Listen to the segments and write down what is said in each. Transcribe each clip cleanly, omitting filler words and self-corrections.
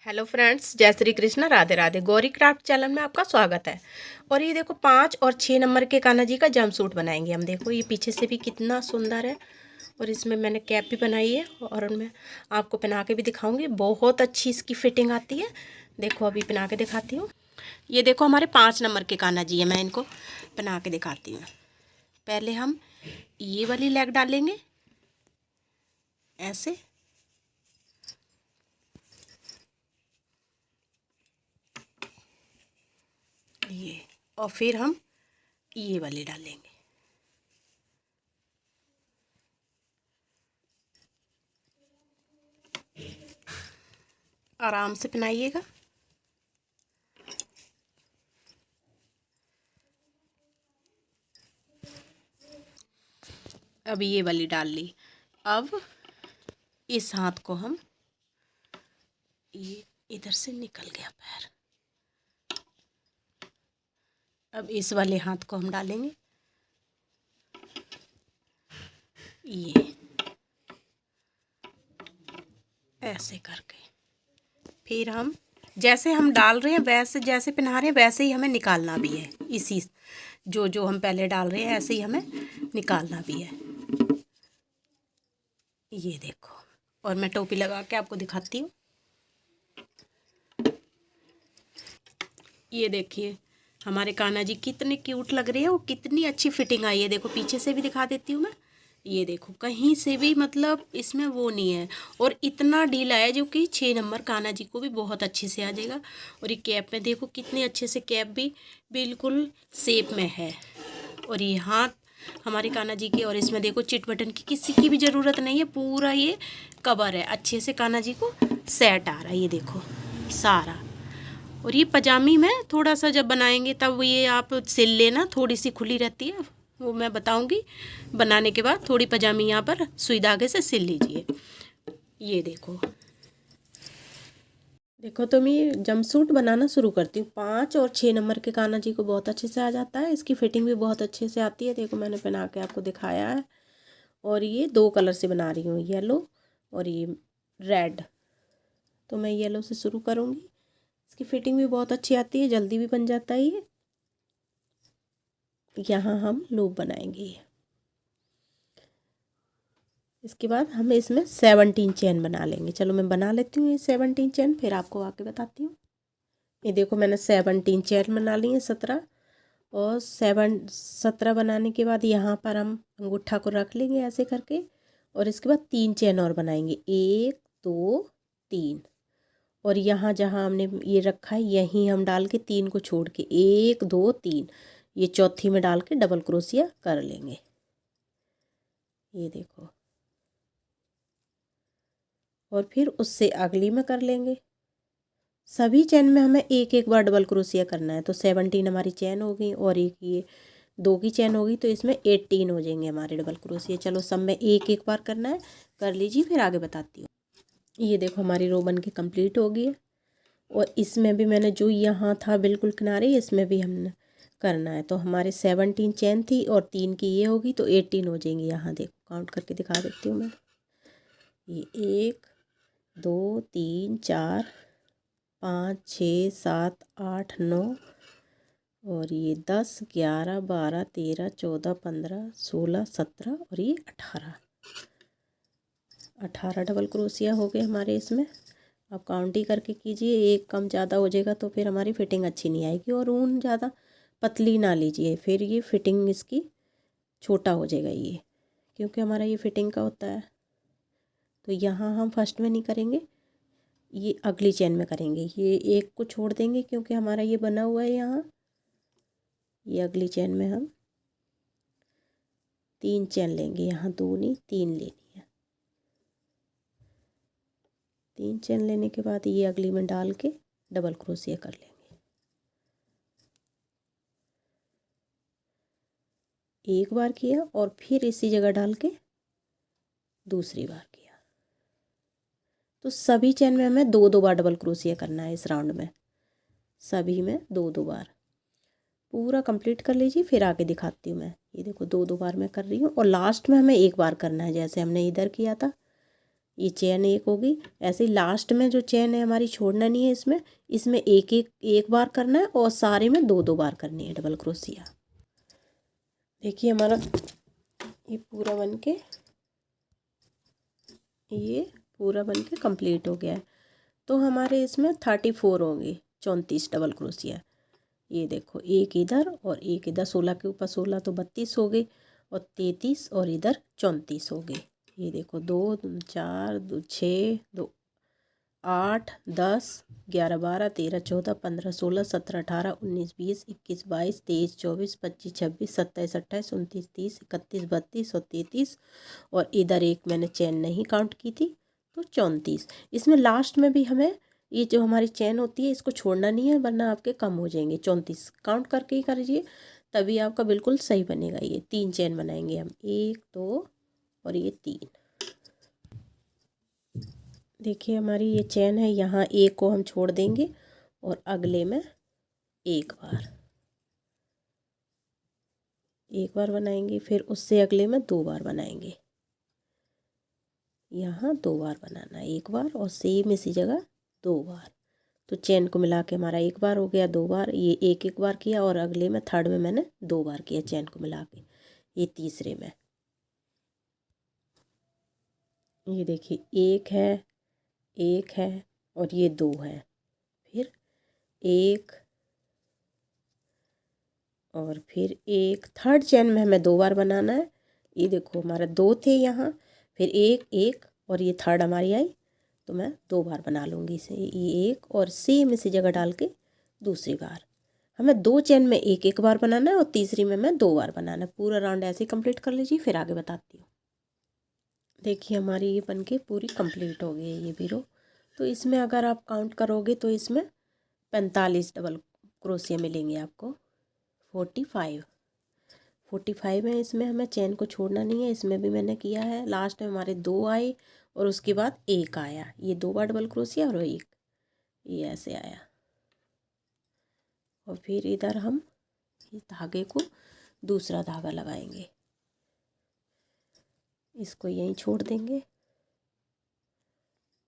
Hello friends, जय Shri Krishna, Radhe Radhe. Gauri craft channel में आपका स्वागत है। और ये देखो 5 और 6 नंबर के कान्हा जी का जंप सूट बनाएंगे हम। देखो ये पीछे से भी कितना सुंदर है और इसमें मैंने कैप भी बनाई है और मैं आपको पहना के भी दिखाऊंगी। बहुत अच्छी इसकी फिटिंग आती है। देखो अभी पहना के दिखाती हूँ। ये देखो हमारे 5 नंबर के कान्हा जी है। मैं इनको पहना के दिखाती हूँ। पहले हम ये वाली लेग डालेंगे ऐसे, ये, और फिर हम ये वाली डालेंगे। आराम से पहनाइएगा। अब ये वाली डाल ली। अब इस हाथ को हम, ये इधर से निकल गया पैर, अब इस वाले हाथ को हम डालेंगे ये ऐसे करके। फिर हम जैसे हम डाल रहे हैं वैसे, जैसे पहना रहे हैं वैसे ही हमें निकालना भी है। इसी जो जो हम पहले डाल रहे हैं ऐसे ही हमें निकालना भी है। ये देखो, और मैं टोपी लगा के आपको दिखाती हूँ। ये देखिए हमारे कान्हा जी कितने क्यूट लग रहे हैं और कितनी अच्छी फिटिंग आई है। देखो पीछे से भी दिखा देती हूँ मैं। ये देखो कहीं से भी मतलब इसमें वो नहीं है और इतना ढीला है जो कि 6 नंबर कान्हा जी को भी बहुत अच्छे से आ जाएगा। और ये कैप में देखो कितने अच्छे से कैप भी बिल्कुल शेप में है। और ये हाथ हमारे कान्हा जी के, और इसमें देखो चिट बटन की किसी की भी ज़रूरत नहीं है। पूरा ये कवर है, अच्छे से कान्हा जी को सेट आ रहा है। ये देखो सारा। और ये पजामी में थोड़ा सा जब बनाएंगे तब ये आप सिल लेना, थोड़ी सी खुली रहती है, वो मैं बताऊंगी। बनाने के बाद थोड़ी पजामी यहाँ पर सुई धागे से सिल लीजिए। ये देखो, देखो तो मैं जंपसूट बनाना शुरू करती हूँ। 5 और 6 नंबर के कान्हा जी को बहुत अच्छे से आ जाता है। इसकी फिटिंग भी बहुत अच्छे से आती है। देखो मैंने पहना के आपको दिखाया है। और ये 2 कलर से बना रही हूँ, येलो और ये रेड। तो मैं येलो से शुरू करूँगी। इसकी फिटिंग भी बहुत अच्छी आती है, जल्दी भी बन जाता है ये। यहाँ हम लूप बनाएंगे। इसके बाद हम इसमें 17 चेन बना लेंगे। चलो मैं बना लेती हूँ ये 17 चेन, फिर आपको आके बताती हूँ। ये देखो मैंने 17 चेन बना ली है, 17। और 17 बनाने के बाद यहाँ पर हम अंगूठा को रख लेंगे ऐसे करके। और इसके बाद 3 चेन और बनाएंगे, 1 2 3। और यहाँ जहाँ हमने ये रखा है यहीं हम डाल के 3 को छोड़ के 1 2 3, ये चौथी में डाल के डबल क्रोशिया कर लेंगे। ये देखो, और फिर उससे अगली में कर लेंगे। सभी चेन में हमें एक एक बार डबल क्रोशिया करना है। तो 17 हमारी चेन हो गई और एक ये 2 की चेन होगी, तो इसमें 18 हो जाएंगे हमारे डबल क्रोशिया। चलो सब में एक एक बार करना है, कर लीजिए, फिर आगे बताती हूँ। ये देखो हमारी रो बन के कम्प्लीट हो गई है। और इसमें भी मैंने जो यहाँ था बिल्कुल किनारे, इसमें भी हमने करना है। तो हमारे 17 चेन थी और 3 की ये होगी, तो 18 हो जाएंगी। यहाँ देखो काउंट करके दिखा देती हूँ मैं। ये 1 2 3 4 5 6 7 8 9, और ये 10 11 12 13 14 15 16 17 और ये 18 डबल क्रोशिया हो गए हमारे इसमें। आप काउंट ही करके कीजिए, एक कम ज़्यादा हो जाएगा तो फिर हमारी फिटिंग अच्छी नहीं आएगी। और ऊन ज़्यादा पतली ना लीजिए, फिर ये फिटिंग इसकी छोटा हो जाएगा ये, क्योंकि हमारा ये फिटिंग का होता है। तो यहाँ हम फर्स्ट में नहीं करेंगे, ये अगली चेन में करेंगे। ये एक को छोड़ देंगे क्योंकि हमारा ये बना हुआ है यहाँ। ये अगली चेन में हम 3 चेन लेंगे, यहाँ 2 नहीं 3 लेनी है। 3 चेन लेने के बाद ये अगली में डाल के डबल क्रोशिया कर लेंगे। एक बार किया और फिर इसी जगह डाल के दूसरी बार किया। तो सभी चेन में हमें 2 2 बार डबल क्रोशिया करना है इस राउंड में। सभी में 2 2 बार पूरा कंप्लीट कर लीजिए, फिर आगे दिखाती हूँ मैं। ये देखो 2 2 बार मैं कर रही हूँ और लास्ट में हमें एक बार करना है, जैसे हमने इधर किया था ये चेन एक होगी। ऐसे ही लास्ट में जो चेन है हमारी छोड़ना नहीं है, इसमें एक बार करना है और सारे में दो दो बार करनी है डबल क्रोशिया। देखिए हमारा ये पूरा बन के कंप्लीट हो गया है। तो हमारे इसमें 34 होंगे, 34 डबल क्रोशिया। ये देखो, एक इधर और एक इधर, 16 के ऊपर 16 तो 32 हो गए, और 33 और इधर 34 हो गए। ये देखो, 2 4 2 6 2 8 10 11 12 13 14 15 16 17 18 19 20 21 22 23 24 25 26 27 28 29 30 31 32 और 33, और इधर एक मैंने चेन नहीं काउंट की थी तो 34। इसमें लास्ट में भी हमें ये जो हमारी चेन होती है इसको छोड़ना नहीं है, वरना आपके कम हो जाएंगे। 34 काउंट करके ही करिए, तभी आपका बिल्कुल सही बनेगा। ये 3 चेन बनाएंगे हम, 1 2 और ये 3। देखिए हमारी ये चेन है, यहाँ एक को हम छोड़ देंगे और अगले में एक बार बनाएंगे, फिर उससे अगले में 2 बार बनाएंगे। यहाँ 2 बार बनाना है, एक बार और सेम इसी जगह 2 बार। तो चेन को मिला के हमारा एक बार हो गया, 2 बार, ये एक बार किया, और अगले में थर्ड में मैंने 2 बार किया चेन को मिला के। ये तीसरे में, ये देखिए, एक है और ये 2 है, फिर एक और फिर एक। थर्ड चेन में हमें 2 बार बनाना है। ये देखो, हमारा 2 थे यहाँ, फिर एक और ये थर्ड हमारी आई, तो मैं 2 बार बना लूँगी इसे। ये एक और सेम इसी जगह डाल के दूसरी बार। हमें 2 चेन में एक बार बनाना है और तीसरी में मैं 2 बार बनाना है। पूरा राउंड ऐसे ही कंप्लीट कर लीजिए, फिर आगे बताती हूँ। देखिए हमारी ये बनके पूरी कंप्लीट हो गई है ये भी रो। तो इसमें अगर आप काउंट करोगे तो इसमें 45 डबल क्रोशिया मिलेंगे आपको। 45 है। इसमें हमें चेन को छोड़ना नहीं है, इसमें भी मैंने किया है। लास्ट में हमारे 2 आए और उसके बाद एक आया, ये 2 बार डबल क्रोशिया और एक ये ऐसे आया। और फिर इधर हम इस धागे को दूसरा धागा लगाएंगे, इसको यहीं छोड़ देंगे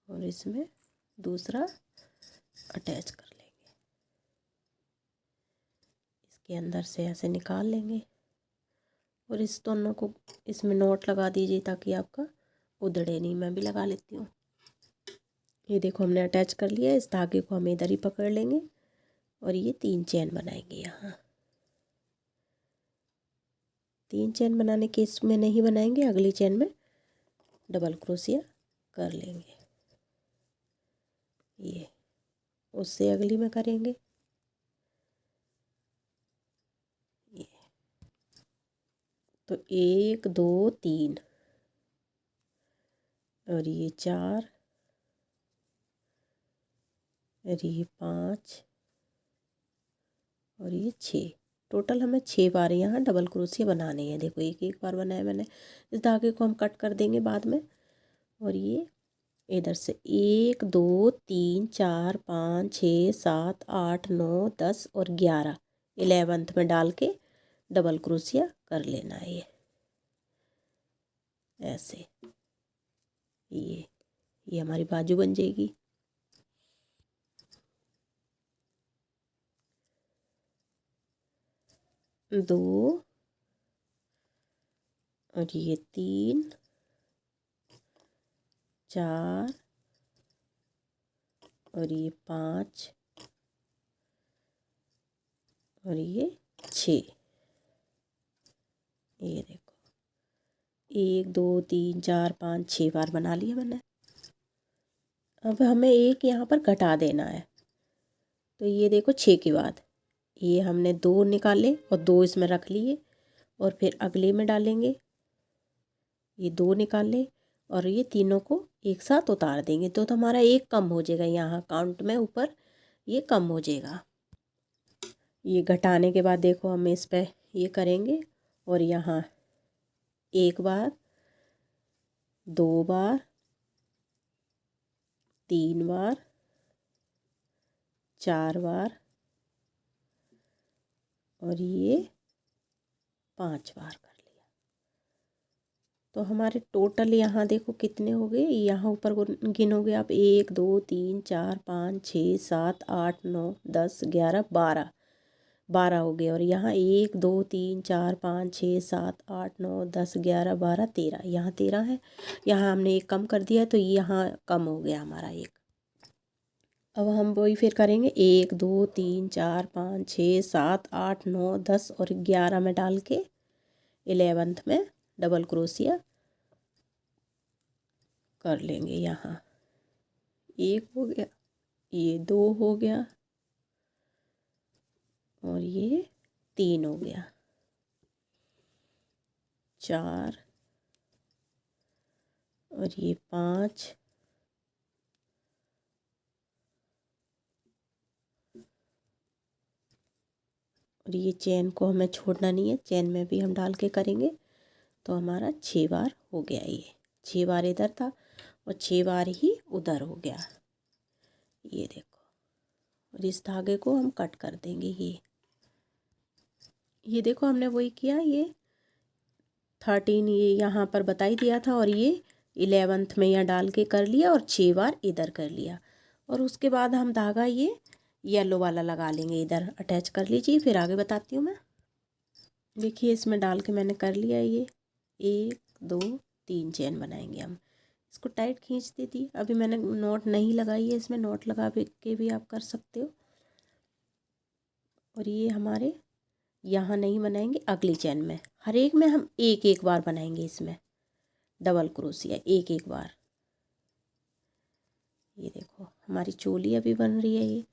और इसमें दूसरा अटैच कर लेंगे। इसके अंदर से ऐसे निकाल लेंगे और इस दोनों को इसमें नॉट लगा दीजिए ताकि आपका उधड़े नहीं। मैं भी लगा लेती हूँ। ये देखो, हमने अटैच कर लिया। इस धागे को हम इधर ही पकड़ लेंगे और ये 3 चेन बनाएंगे। यहाँ 3 चेन बनाने के इसमें नहीं बनाएंगे, अगली चेन में डबल क्रोशिया कर लेंगे। ये उससे अगली में करेंगे। ये तो 1 2 3 और ये 4 और ये 5 और ये 6। टोटल हमें 6 बार यहाँ डबल क्रोशिया बनाने हैं। देखो, एक बार बनाया मैंने। इस धागे को हम कट कर देंगे बाद में। और ये इधर से 1 2 3 4 5 6 7 8 9 10 और 11, 11th में डाल के डबल क्रोशिया कर लेना है। ये ऐसे ये हमारी बाजू बन जाएगी। दो और ये 3 4 और ये 5 और ये 6। ये देखो, 1 2 3 4 5 6 बार बना लिया मैंने। अब हमें एक यहाँ पर घटा देना है। तो ये देखो, 6 के बाद ये हमने 2 निकाले और 2 इसमें रख लिए और फिर अगले में डालेंगे। ये 2 निकाले और ये तीनों को एक साथ उतार देंगे तो हमारा एक कम हो जाएगा। यहाँ काउंट में ऊपर ये कम हो जाएगा। ये घटाने के बाद देखो, हम इस पे ये करेंगे और यहाँ 1 बार 2 बार 3 बार 4 बार और ये 5 बार कर लिया। तो हमारे टोटल यहाँ देखो कितने हो गए, यहाँ ऊपर गिनोगे आप 1 2 3 4 5 6 7 8 9 10 11 12 12 हो गए। और यहाँ 1 2 3 4 5 6 7 8 9 10 11 12 13, यहाँ 13 है। यहाँ हमने एक कम कर दिया तो यहाँ कम हो गया हमारा एक। अब हम वही फिर करेंगे 1 2 3 4 5 6 7 8 9 10 और 11 में डाल के 11th में डबल क्रोशिया कर लेंगे। यहाँ एक हो गया, ये 2 हो गया और ये 3 हो गया, 4 और ये 5 और ये चेन को हमें छोड़ना नहीं है, चेन में भी हम डाल के करेंगे। तो हमारा 6 बार हो गया, ये 6 बार इधर था और 6 बार ही उधर हो गया। ये देखो, और इस धागे को हम कट कर देंगे। ये देखो हमने वही किया, ये 13 ये यहाँ पर बता ही दिया था और ये 11th में यहाँ डाल के कर लिया और 6 बार इधर कर लिया। और उसके बाद हम धागा ये येलो वाला लगा लेंगे, इधर अटैच कर लीजिए, फिर आगे बताती हूँ मैं। देखिए इसमें डाल के मैंने कर लिया, ये 1 2 3 चेन बनाएंगे हम। इसको टाइट खींच दी थी, अभी मैंने नॉट नहीं लगाई है, इसमें नॉट लगा के भी आप कर सकते हो। और ये हमारे यहाँ नहीं बनाएंगे, अगली चेन में हर एक में हम एक एक बार बनाएंगे, इसमें डबल क्रोशिया एक एक बार। ये देखो हमारी चोली अभी बन रही है,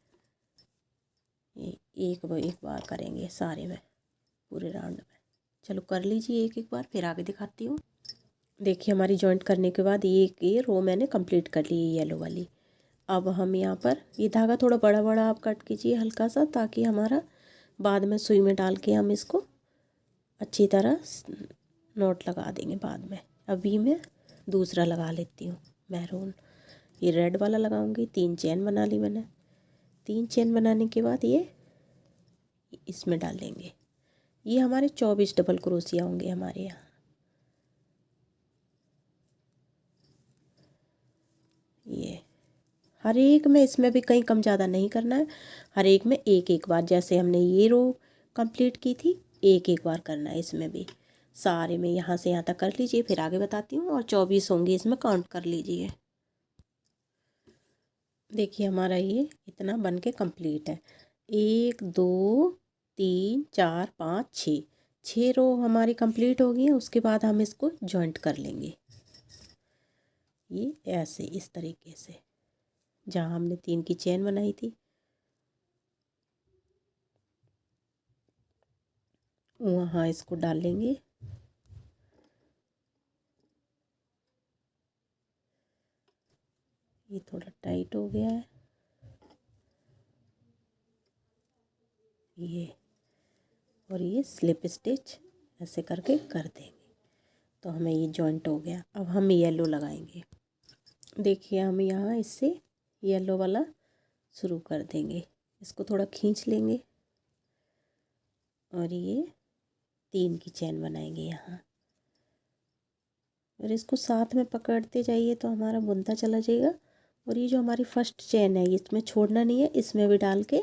ये एक बार करेंगे सारे में, पूरे राउंड में। चलो कर लीजिए एक एक बार, फिर आगे दिखाती हूँ। देखिए हमारी जॉइंट करने के बाद ये रो मैंने कंप्लीट कर ली है येलो वाली। अब हम यहाँ पर ये धागा थोड़ा बड़ा बड़ा आप कट कीजिए हल्का सा, ताकि हमारा बाद में सुई में डाल के हम इसको अच्छी तरह नोट लगा देंगे बाद में। अभी मैं दूसरा लगा लेती हूँ मैरून, ये रेड वाला लगाऊंगी। 3 चेन बना ली मैंने। 3 चेन बनाने के बाद ये इसमें डालेंगे। ये हमारे 24 डबल क्रोशिया होंगे हमारे यहाँ। ये हर एक में, इसमें भी कहीं कम ज़्यादा नहीं करना है, हर एक में एक एक बार, जैसे हमने ये रो कंप्लीट की थी एक एक बार करना है इसमें भी। सारे में यहाँ से यहाँ तक कर लीजिए, फिर आगे बताती हूँ। और 24 होंगे इसमें, काउंट कर लीजिए। देखिए हमारा ये इतना बन के कम्प्लीट है। 1 2 3 4 5 6, 6 रो हमारी कंप्लीट हो गई है। उसके बाद हम इसको जॉइंट कर लेंगे, ये ऐसे इस तरीके से, जहाँ हमने 3 की चेन बनाई थी वहाँ इसको डाल लेंगे। ये थोड़ा टाइट हो गया है ये, और ये स्लिप स्टिच ऐसे करके कर देंगे तो हमें ये जॉइंट हो गया। अब हम येलो लगाएंगे। देखिए हम यहाँ इससे येलो वाला शुरू कर देंगे, इसको थोड़ा खींच लेंगे और ये 3 की चेन बनाएंगे यहाँ, और इसको साथ में पकड़ते जाइए तो हमारा बुनता चला जाएगा। और ये जो हमारी फर्स्ट चेन है इसमें छोड़ना नहीं है, इसमें भी डाल के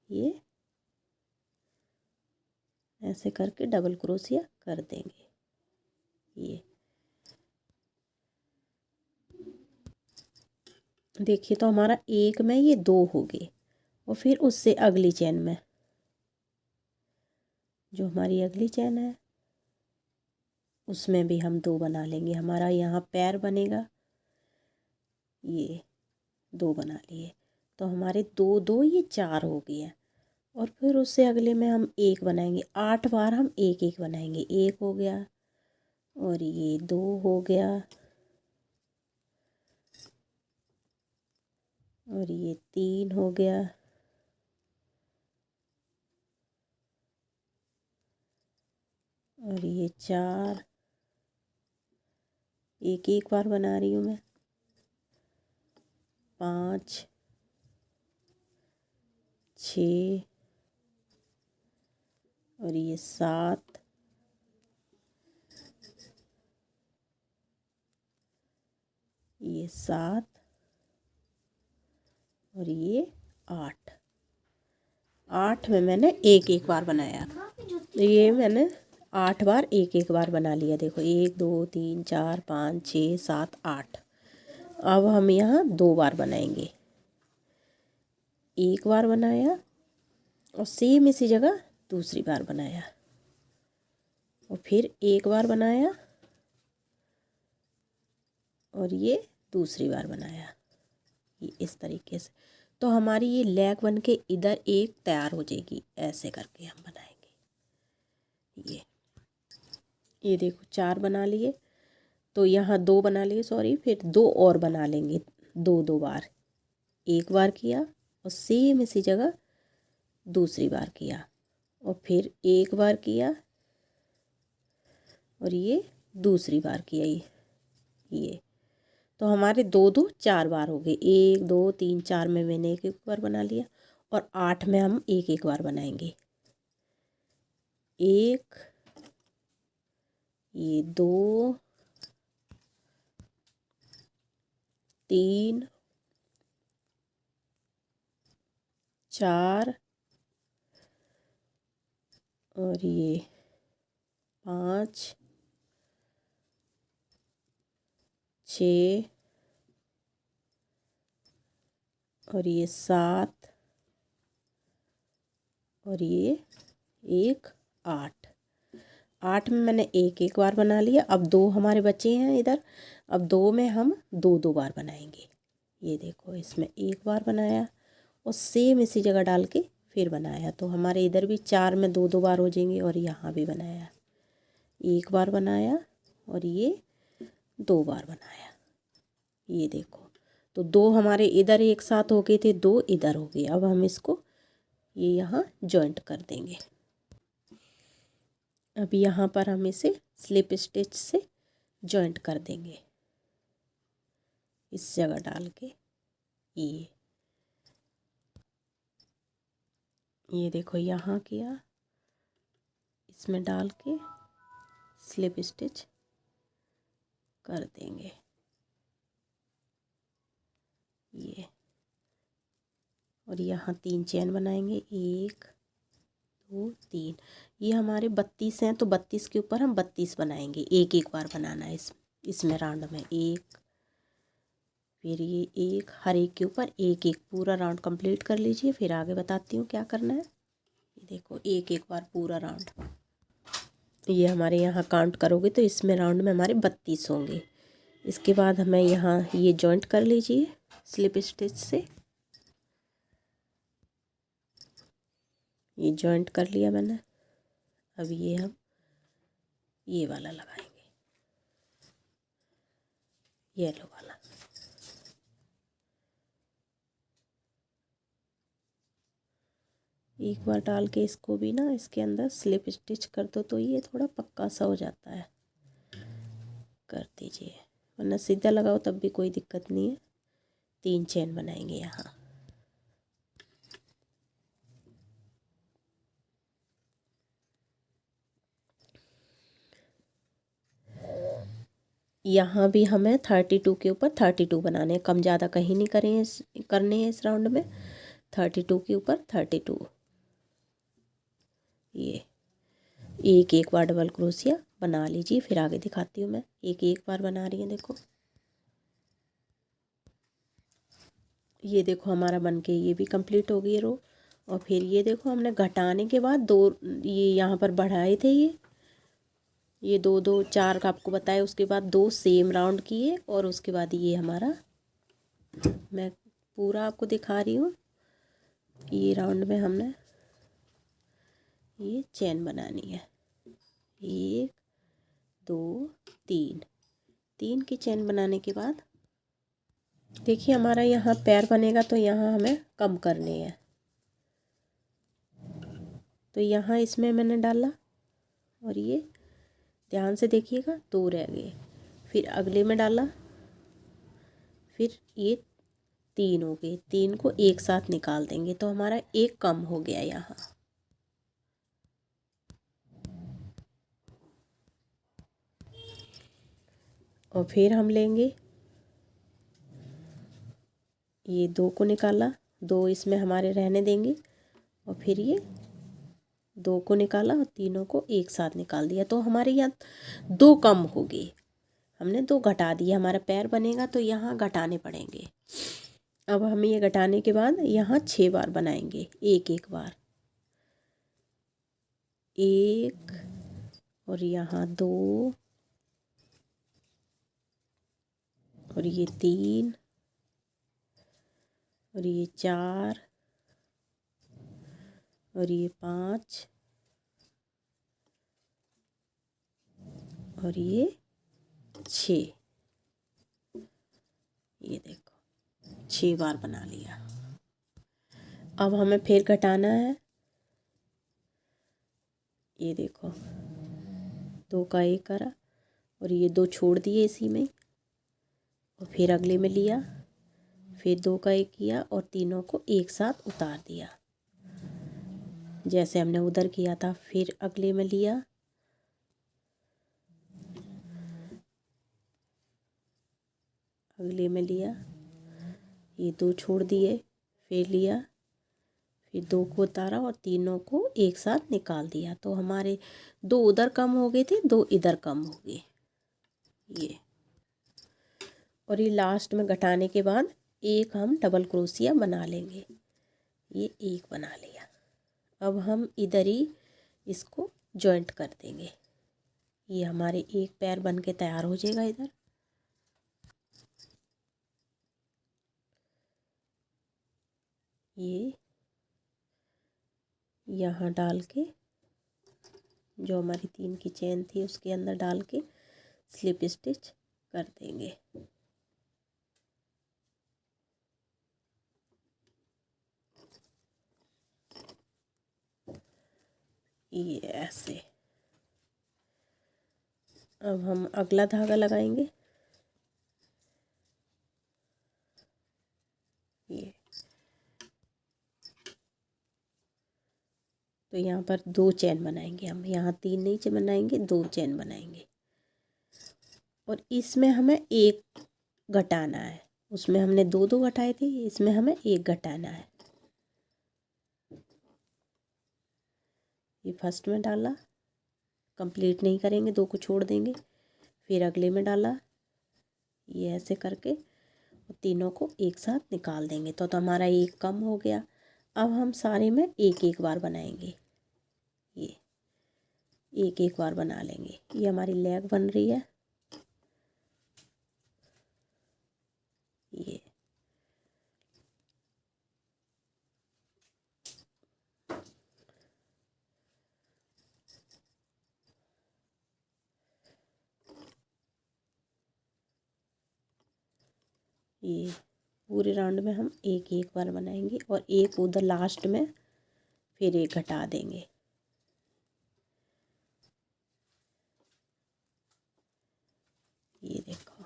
ये ऐसे करके डबल क्रोशिया कर देंगे। ये देखिए तो हमारा एक में ये 2 हो गए, और फिर उससे अगली चेन में जो हमारी अगली चेन है उसमें भी हम 2 बना लेंगे। हमारा यहाँ पैर बनेगा, ये 2 बना लिए तो हमारे 2 2 ये 4 हो गए हैं। और फिर उससे अगले में हम 1 बनाएंगे, 8 बार हम एक एक बनाएंगे। 1 हो गया और ये 2 हो गया और ये 3 हो गया और ये 4, एक एक बार बना रही हूँ मैं। 5 6 और ये 7 ये 7 और ये 8। 8 में मैंने एक एक बार बनाया, तो ये मैंने 8 बार एक एक बार बना लिया। देखो 1 2 3 4 5 6 7 8। अब हम यहाँ 2 बार बनाएंगे। एक बार बनाया और सेम इसी जगह दूसरी बार बनाया, और फिर एक बार बनाया और ये दूसरी बार बनाया, ये इस तरीके से। तो हमारी ये लेग बन के इधर एक तैयार हो जाएगी। ऐसे करके हम बनाएंगे। ये देखो 4 बना लिए, तो यहाँ 2 बना लिए, सॉरी, फिर 2 और बना लेंगे। 2 बार, एक बार किया और सेम इसी जगह दूसरी बार किया, और फिर एक बार किया और ये दूसरी बार किया। ये तो हमारे 2 2 4 बार हो गए। 1 2 3 4 में मैंने एक एक बार बना लिया, और 8 में हम एक एक बार बनाएंगे। 1, ये 2 3 4 और ये 5 6 और ये 7 और ये 1 8। 8 में मैंने एक एक बार बना लिया। अब 2 हमारे बचे हैं इधर। अब 2 में हम 2 बार बनाएंगे। ये देखो, इसमें एक बार बनाया और सेम इसी जगह डाल के फिर बनाया, तो हमारे इधर भी 4 में 2 बार हो जाएंगे। और यहाँ भी बनाया, एक बार बनाया और ये 2 बार बनाया। ये देखो, तो 2 हमारे इधर एक साथ हो गए थे, 2 इधर हो गए। अब हम इसको ये यहाँ जॉइंट कर देंगे। अब यहाँ पर हम इसे स्लिप स्टिच से जॉइंट कर देंगे, इस जगह डाल के। ये देखो, यहाँ किया, इसमें डाल के स्लिप स्टिच कर देंगे। ये, और यहाँ 3 चेन बनाएंगे, 1 2 3। ये हमारे 32 हैं, तो 32 के ऊपर हम 32 बनाएंगे। एक एक बार बनाना है इसमें राउंड में। एक, फिर ये एक, हर एक के ऊपर एक एक पूरा राउंड कंप्लीट कर लीजिए। फिर आगे बताती हूँ क्या करना है। ये देखो, एक एक बार पूरा राउंड। ये हमारे यहाँ काउंट करोगे तो इसमें राउंड में हमारे 32 होंगे। इसके बाद हमें यहाँ ये जॉइंट कर लीजिए स्लिप स्टिच से। ये जॉइंट कर लिया मैंने। अब ये हम ये वाला लगाएंगे, येलो वाला। एक बार डाल के इसको भी ना इसके अंदर स्लिप स्टिच कर दो, तो ये थोड़ा पक्का सा हो जाता है। कर दीजिए, वरना सीधा लगाओ तब भी कोई दिक्कत नहीं है। 3 चेन बनाएंगे यहाँ। यहाँ भी हमें 32 के ऊपर 32 बनाने हैं। कम ज़्यादा कहीं नहीं करने हैं इस राउंड में। 32 के ऊपर 32। ये एक एक बार डबल क्रोशिया बना लीजिए। फिर आगे दिखाती हूँ मैं। एक एक बार बना रही हैं, देखो। ये देखो, हमारा बनके ये भी कंप्लीट हो गई रो। और फिर ये देखो, हमने घटाने के बाद 2 ये यहाँ पर बढ़ाए थे। ये 2 2 4 का आपको बताया। उसके बाद 2 सेम राउंड किए, और उसके बाद ये हमारा, मैं पूरा आपको दिखा रही हूँ। ये राउंड में हमने ये चेन बनानी है। 1 2 3। 3 की चेन बनाने के बाद देखिए, हमारा यहाँ पैर बनेगा, तो यहाँ हमें कम करने हैं। तो यहाँ इसमें मैंने डाला, और ये ध्यान से देखिएगा, 2 रह गए। फिर अगले में डाला, फिर ये 3 हो गए। 3 को एक साथ निकाल देंगे, तो हमारा एक कम हो गया यहाँ। और फिर हम लेंगे ये 2 को निकाला, 2 इसमें हमारे रहने देंगे और फिर ये 2 को निकाला और तीनों को एक साथ निकाल दिया। तो हमारे यहाँ 2 कम हो गए, हमने 2 घटा दिया। हमारा पैर बनेगा तो यहाँ घटाने पड़ेंगे। अब हम ये घटाने के बाद यहाँ 6 बार बनाएंगे, एक एक बार, 1 और यहाँ 2 और ये 3 और ये 4 और ये 5 और ये 6। ये देखो 6 बार बना लिया। अब हमें फिर घटाना है। ये देखो 2 का 1 करा और ये 2 छोड़ दिए इसी में और फिर अगले में लिया, फिर 2 का 1 किया और तीनों को एक साथ उतार दिया जैसे हमने उधर किया था। फिर अगले में लिया, अगले में लिया, ये 2 छोड़ दिए, फिर लिया, फिर 2 को उतारा और तीनों को एक साथ निकाल दिया। तो हमारे 2 उधर कम हो गए थे, 2 इधर कम हो गए ये। और ये लास्ट में घटाने के बाद एक हम डबल क्रोशिया बना लेंगे। ये एक बना लिया। अब हम इधर ही इसको जॉइंट कर देंगे। ये हमारे एक पैर बन के तैयार हो जाएगा। इधर ये यहाँ डाल के, जो हमारी 3 की चेन थी उसके अंदर डाल के स्लिप स्टिच कर देंगे। ये ऐसे। अब हम अगला धागा लगाएंगे। ये तो यहाँ पर 2 चेन बनाएंगे हम, यहाँ 3 नहीं बनाएंगे, 2 चेन बनाएंगे। और इसमें हमें 1 घटाना है। उसमें हमने 2 घटाए थे, इसमें हमें 1 घटाना है। ये फर्स्ट में डाला, कंप्लीट नहीं करेंगे, 2 को छोड़ देंगे, फिर अगले में डाला, ये ऐसे करके और तीनों को एक साथ निकाल देंगे। तो हमारा 1 कम हो गया। अब हम सारे में एक एक बार बनाएंगे। ये एक एक बार बना लेंगे। ये हमारी लेग बन रही है। ये पूरे राउंड में हम एक एक बार बनाएंगे और एक उधर लास्ट में फिर एक घटा देंगे। ये देखो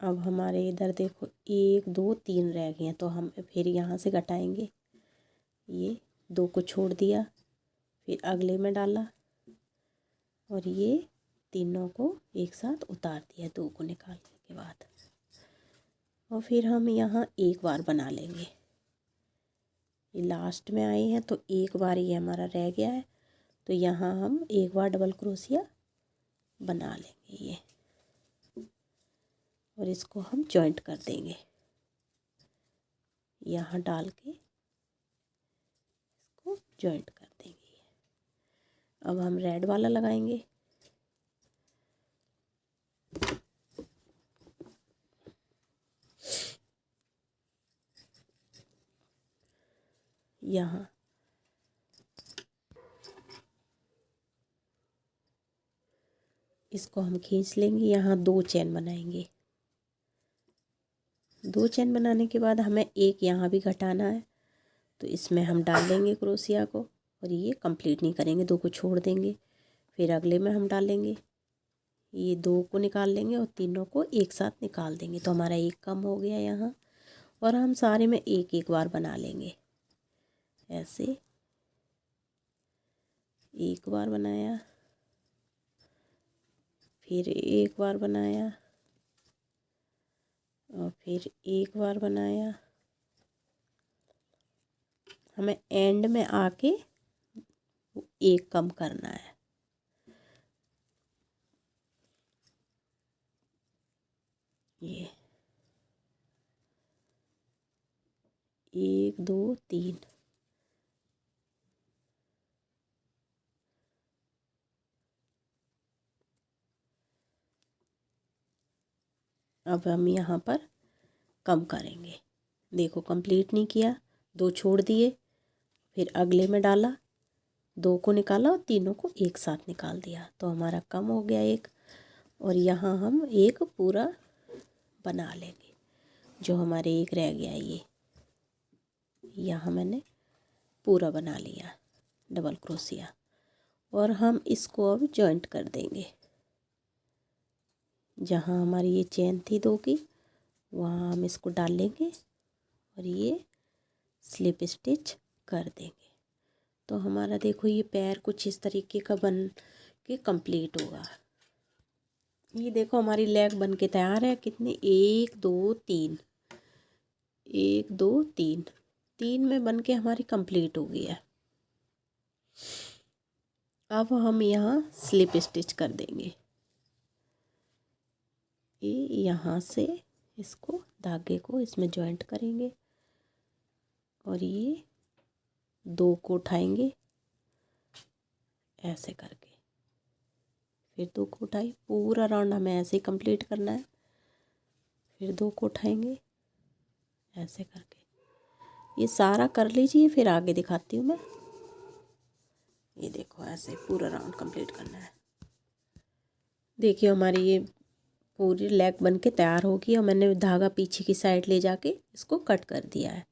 अब हमारे इधर देखो 1 2 3 रह गए हैं। तो हम फिर यहाँ से घटाएंगे। ये 2 को छोड़ दिया, फिर अगले में डाला और ये तीनों को एक साथ उतार दिया 2 को निकालने के बाद। और फिर हम यहाँ एक बार बना लेंगे। ये लास्ट में आए हैं तो एक बार ये हमारा रह गया है, तो यहाँ हम एक बार डबल क्रोशिया बना लेंगे ये, और इसको हम जॉइंट कर देंगे यहाँ डाल के, इसको जॉइंट कर देंगे। अब हम रेड वाला लगाएंगे। यहाँ इसको हम खींच लेंगे, यहाँ 2 चेन बनाएंगे। 2 चेन बनाने के बाद हमें एक यहाँ भी घटाना है, तो इसमें हम डाल देंगे क्रोशिया को और ये कंप्लीट नहीं करेंगे, 2 को छोड़ देंगे, फिर अगले में हम डालेंगे। ये 2 को निकाल लेंगे और तीनों को एक साथ निकाल देंगे। तो हमारा 1 कम हो गया यहाँ। और हम सारे में एक एक बार बना लेंगे ऐसे। एक बार बनाया, फिर एक बार बनाया और फिर एक बार बनाया। हमें एंड में आके एक कम करना है। ये 1 2 3। अब हम यहाँ पर कम करेंगे। देखो कंप्लीट नहीं किया, 2 छोड़ दिए, फिर अगले में डाला, 2 को निकाला और तीनों को एक साथ निकाल दिया, तो हमारा कम हो गया एक। और यहाँ हम एक पूरा बना लेंगे। जो हमारे एक रह गया ये, यहाँ मैंने पूरा बना लिया डबल क्रोशिया। और हम इसको अब जॉइंट कर देंगे। जहाँ हमारी ये चेन थी 2 की, वहाँ हम इसको डाल लेंगे और ये स्लिप स्टिच कर देंगे। तो हमारा देखो ये पैर कुछ इस तरीके का बन के कंप्लीट होगा। ये देखो हमारी लेग बन के तैयार है। कितने, 1 2 3, 1 2 3, 3 में बन के हमारी कंप्लीट हो गई है। अब हम यहाँ स्लिप स्टिच कर देंगे। ये यहाँ से इसको धागे को इसमें जॉइंट करेंगे और ये 2 को उठाएंगे ऐसे करके, फिर 2 को उठाई, पूरा राउंड हमें ऐसे ही कंप्लीट करना है। फिर 2 को उठाएंगे ऐसे करके। ये सारा कर लीजिए, फिर आगे दिखाती हूँ मैं। ये देखो ऐसे पूरा राउंड कंप्लीट करना है। देखिए हमारी ये पूरी लेग बन के तैयार होगी और मैंने धागा पीछे की साइड ले जाके इसको कट कर दिया है।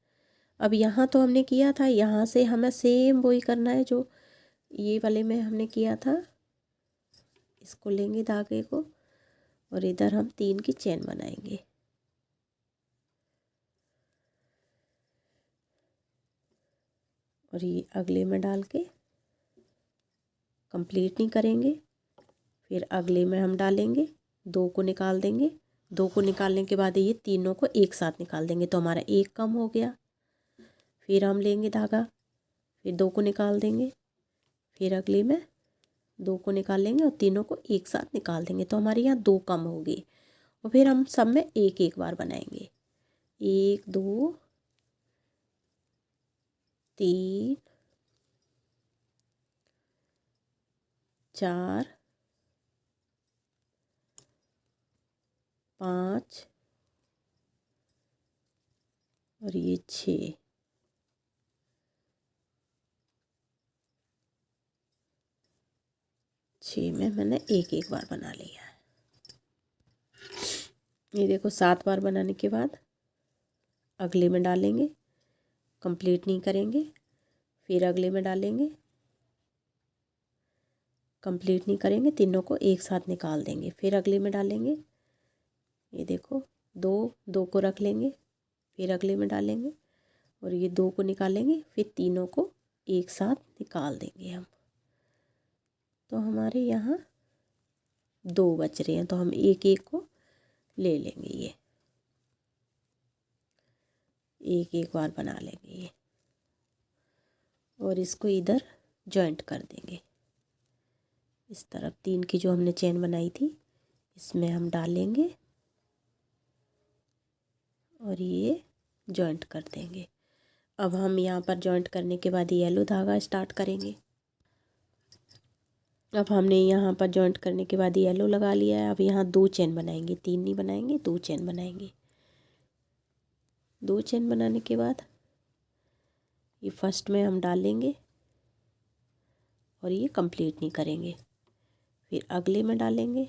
अब यहाँ तो हमने किया था, यहाँ से हमें सेम वही करना है जो ये वाले में हमने किया था। इसको लेंगे धागे को और इधर हम 3 की चेन बनाएंगे। और ये अगले में डाल के कंप्लीट नहीं करेंगे, फिर अगले में हम डालेंगे, 2 को निकाल देंगे। 2 को निकालने के बाद ये तीनों को एक साथ निकाल देंगे, तो हमारा एक कम हो गया। फिर हम लेंगे धागा, फिर 2 को निकाल देंगे, फिर अगले में 2 को निकाल लेंगे और तीनों को एक साथ निकाल देंगे, तो हमारे यहाँ 2 कम हो गए। और फिर हम सब में एक एक बार बनाएंगे। 1 2 3 4 5 और ये 6। 6 में मैंने एक एक बार बना लिया है। ये देखो 7 बार बनाने के बाद अगले में डालेंगे, कंप्लीट नहीं करेंगे, फिर अगले में डालेंगे, कंप्लीट नहीं करेंगे, तीनों को एक साथ निकाल देंगे, फिर अगले में डालेंगे। ये देखो 2 2 को रख लेंगे, फिर अगले में डालेंगे और ये 2 को निकालेंगे, फिर तीनों को एक साथ निकाल देंगे हम। तो हमारे यहाँ 2 बच रहे हैं, तो हम एक एक को ले लेंगे। ये एक एक बार बना लेंगे ये और इसको इधर जॉइंट कर देंगे। इस तरफ 3 की जो हमने चेन बनाई थी इसमें हम डालेंगे और ये जॉइंट कर देंगे। अब हम यहाँ पर जॉइंट करने के बाद येलो धागा स्टार्ट करेंगे। अब हमने यहाँ पर जॉइंट करने के बाद येलो लगा लिया है। अब यहाँ 2 चेन बनाएंगे, 3 नहीं बनाएंगे, 2 चेन बनाएंगे। 2 चेन बनाने के बाद ये फर्स्ट में हम डालेंगे और ये कंप्लीट नहीं करेंगे, फिर अगले में डालेंगे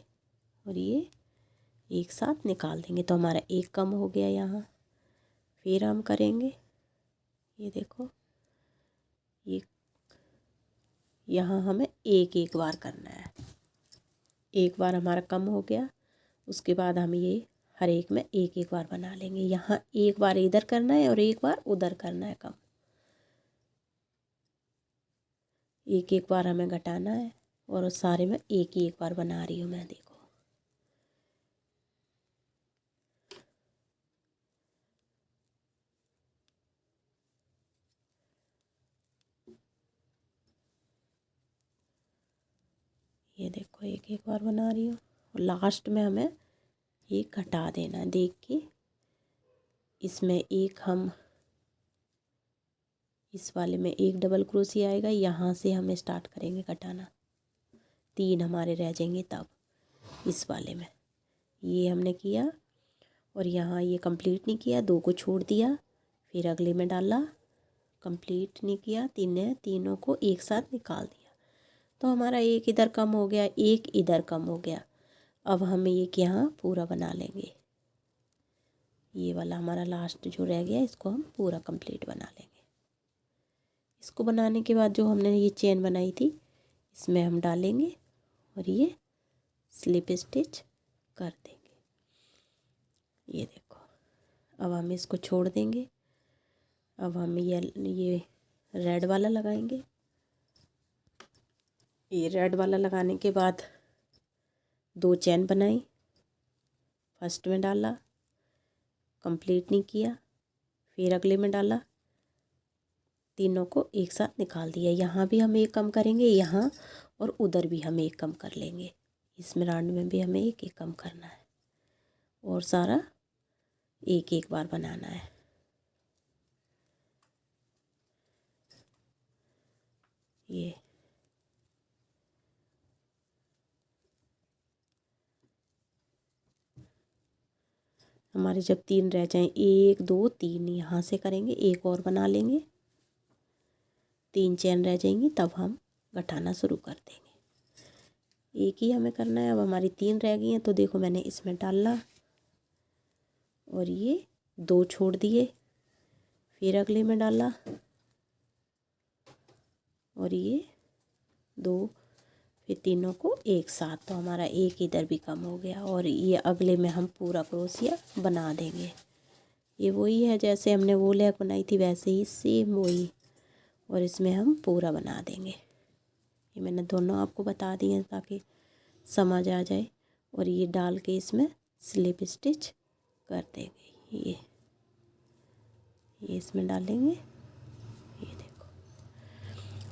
और ये एक साथ निकाल देंगे, तो हमारा एक कम हो गया यहाँ। फिर हम करेंगे, ये देखो ये यहाँ हमें एक एक बार करना है। एक बार हमारा कम हो गया, उसके बाद हम ये हर एक में एक एक बार बना लेंगे। यहाँ एक बार इधर करना है और एक बार उधर करना है कम। एक एक बार हमें घटाना है और उस सारे में एक ही एक बार बना रही हूँ मैं। देखो ये देखो एक एक बार बना रही हूँ और लास्ट में हमें एक घटा देना है। देख के इसमें एक हम इस वाले में एक डबल क्रोशिया आएगा, यहाँ से हम स्टार्ट करेंगे घटाना। 3 हमारे रह जाएंगे तब इस वाले में। ये हमने किया और यहाँ ये कंप्लीट नहीं किया, 2 को छोड़ दिया, फिर अगले में डाला, कंप्लीट नहीं किया, तीनों को एक साथ निकाल दिया। तो हमारा एक इधर कम हो गया, एक इधर कम हो गया। अब हम एक यहाँ पूरा बना लेंगे। ये वाला हमारा लास्ट जो रह गया इसको हम पूरा कंप्लीट बना लेंगे। इसको बनाने के बाद जो हमने ये चेन बनाई थी इसमें हम डालेंगे और ये स्लिप स्टिच कर देंगे। ये देखो अब हम इसको छोड़ देंगे। अब हम ये रेड वाला लगाएंगे। ये रेड वाला लगाने के बाद 2 चेन बनाई, फर्स्ट में डाला, कंप्लीट नहीं किया, फिर अगले में डाला, तीनों को एक साथ निकाल दिया। यहाँ भी हम एक कम करेंगे, यहाँ और उधर भी हम एक कम कर लेंगे। इसमें राउंड में भी हमें एक एक कम करना है और सारा एक एक बार बनाना है। ये हमारे जब 3 रह जाएं, 1 2 3 यहाँ से करेंगे, एक और बना लेंगे, 3 चेन रह जाएंगी, तब हम घटाना शुरू कर देंगे। एक ही हमें करना है। अब हमारी 3 रह गई हैं तो देखो मैंने इसमें डाला और ये 2 छोड़ दिए, फिर अगले में डाला और ये 2, फिर तीनों को एक साथ। तो हमारा एक इधर भी कम हो गया और ये अगले में हम पूरा क्रोशिया बना देंगे। ये वही है जैसे हमने वो लैग बनाई थी वैसे ही सेम वही, और इसमें हम पूरा बना देंगे। ये मैंने दोनों आपको बता दिए ताकि समझ आ जाए। और ये डाल के इसमें स्लिप स्टिच कर देंगे। ये इसमें डालेंगे। ये देखो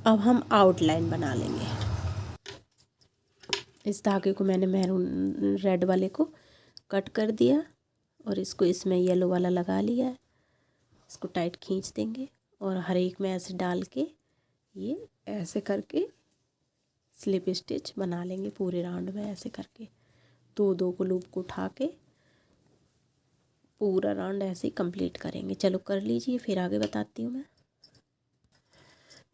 अब हम आउटलाइन बना लेंगे। इस धागे को मैंने मैरून रेड वाले को कट कर दिया और इसको इसमें येलो वाला लगा लिया है। इसको टाइट खींच देंगे और हर एक में ऐसे डाल के ये ऐसे करके स्लिप स्टिच बना लेंगे पूरे राउंड में। ऐसे करके 2 को लूप को उठा के पूरा राउंड ऐसे ही कंप्लीट करेंगे। चलो कर लीजिए, फिर आगे बताती हूँ मैं।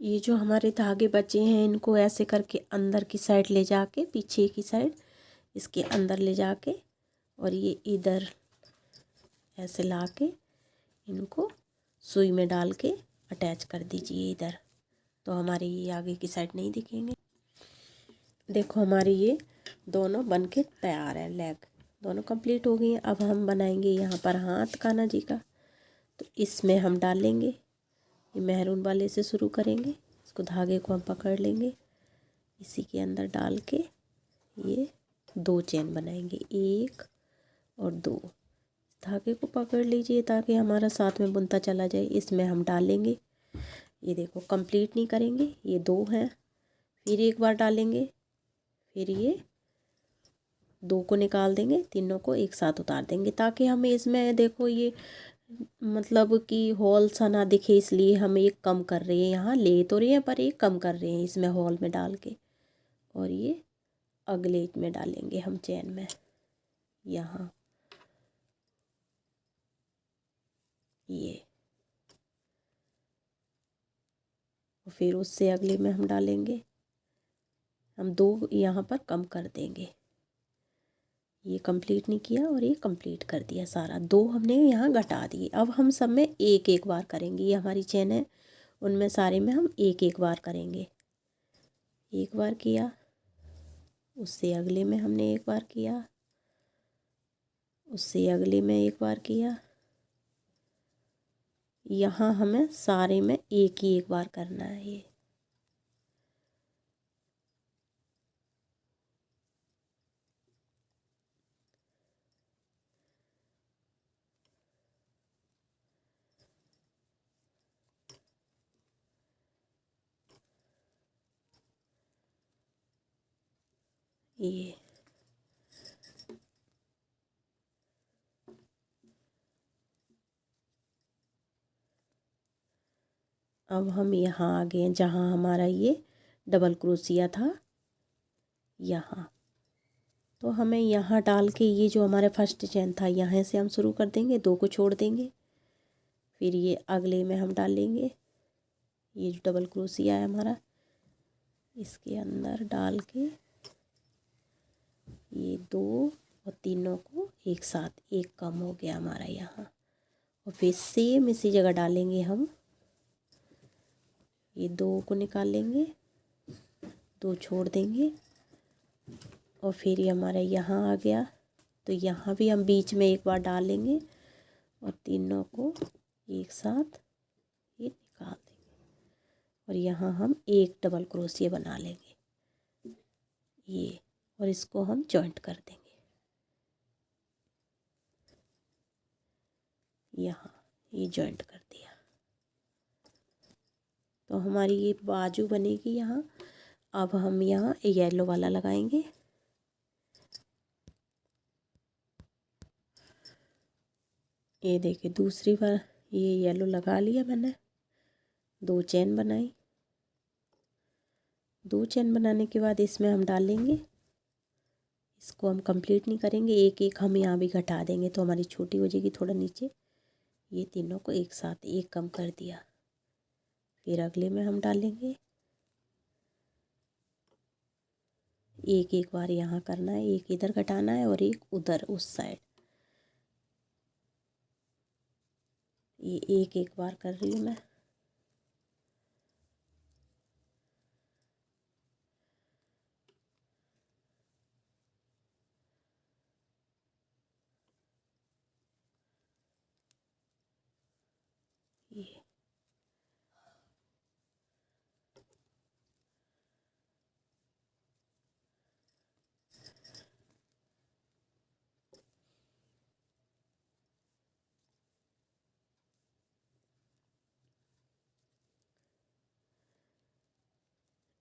ये जो हमारे धागे बचे हैं इनको ऐसे करके अंदर की साइड ले जाके, पीछे की साइड इसके अंदर ले जाके और ये इधर ऐसे ला के इनको सुई में डाल के अटैच कर दीजिए इधर। तो हमारे ये आगे की साइड नहीं दिखेंगे। देखो हमारी ये दोनों बन के तैयार है। लेग दोनों कंप्लीट हो गई हैं। अब हम बनाएंगे यहाँ पर हाथ कान्हा जी का। तो इसमें हम डालेंगे, ये मेहरून वाले से शुरू करेंगे। इसको धागे को हम पकड़ लेंगे, इसी के अंदर डाल के ये 2 चेन बनाएंगे, 1 और 2। धागे को पकड़ लीजिए ताकि हमारा साथ में बुनता चला जाए। इसमें हम डालेंगे, ये देखो कंप्लीट नहीं करेंगे, ये 2 हैं, फिर एक बार डालेंगे, फिर ये 2 को निकाल देंगे, तीनों को एक साथ उतार देंगे ताकि हमें इसमें देखो ये मतलब कि हॉल सा ना दिखे, इसलिए हम एक कम कर रहे हैं। यहाँ ले तो रहे हैं पर एक कम कर रहे हैं इसमें हॉल में डाल के। और ये अगले में डालेंगे हम चेन में यहाँ, ये और फिर उससे अगले में हम डालेंगे, हम 2 यहाँ पर कम कर देंगे। ये कंप्लीट नहीं किया और ये कंप्लीट कर दिया सारा, 2 हमने यहाँ घटा दिए। अब हम सब में एक एक बार करेंगे। ये हमारी चेन है, उनमें सारे में हम एक एक बार करेंगे। एक बार किया, उससे अगले में हमने एक बार किया, उससे अगले में एक बार किया। यहाँ हमें सारे में एक ही एक बार करना है। ये ये अब हम यहाँ आ गए जहाँ हमारा ये डबल क्रोशिया था यहाँ। तो हमें यहाँ डाल के ये जो हमारा फर्स्ट चेन था यहाँ से हम शुरू कर देंगे, 2 को छोड़ देंगे, फिर ये अगले में हम डालेंगे ये जो डबल क्रोशिया है हमारा, इसके अंदर डाल के ये 2 और तीनों को एक साथ, एक कम हो गया हमारा यहाँ, और फिर सेम इसी जगह डालेंगे हम, ये 2 को निकाल लेंगे, 2 छोड़ देंगे, और फिर ये हमारा यहाँ आ गया। तो यहाँ भी हम बीच में एक बार डालेंगे और तीनों को एक साथ ये निकाल देंगे, और यहाँ हम एक डबल क्रोशिया बना लेंगे ये, और इसको हम जॉइंट कर देंगे यहाँ, ये जॉइंट कर दिया। तो हमारी ये बाजू बनेगी यहाँ। अब हम यहाँ येलो वाला लगाएंगे, ये देखिए दूसरी बार ये येलो लगा लिया मैंने, 2 चेन बनाई। 2 चेन बनाने के बाद इसमें हम डालेंगे, इसको हम कंप्लीट नहीं करेंगे, एक एक हम यहाँ भी घटा देंगे तो हमारी छोटी हो जाएगी थोड़ा नीचे। ये तीनों को एक साथ एक कम कर दिया, फिर अगले में हम डालेंगे, एक एक बार यहाँ करना है, एक इधर घटाना है और एक उधर उस साइड, ये एक एक बार कर रही हूँ मैं। ये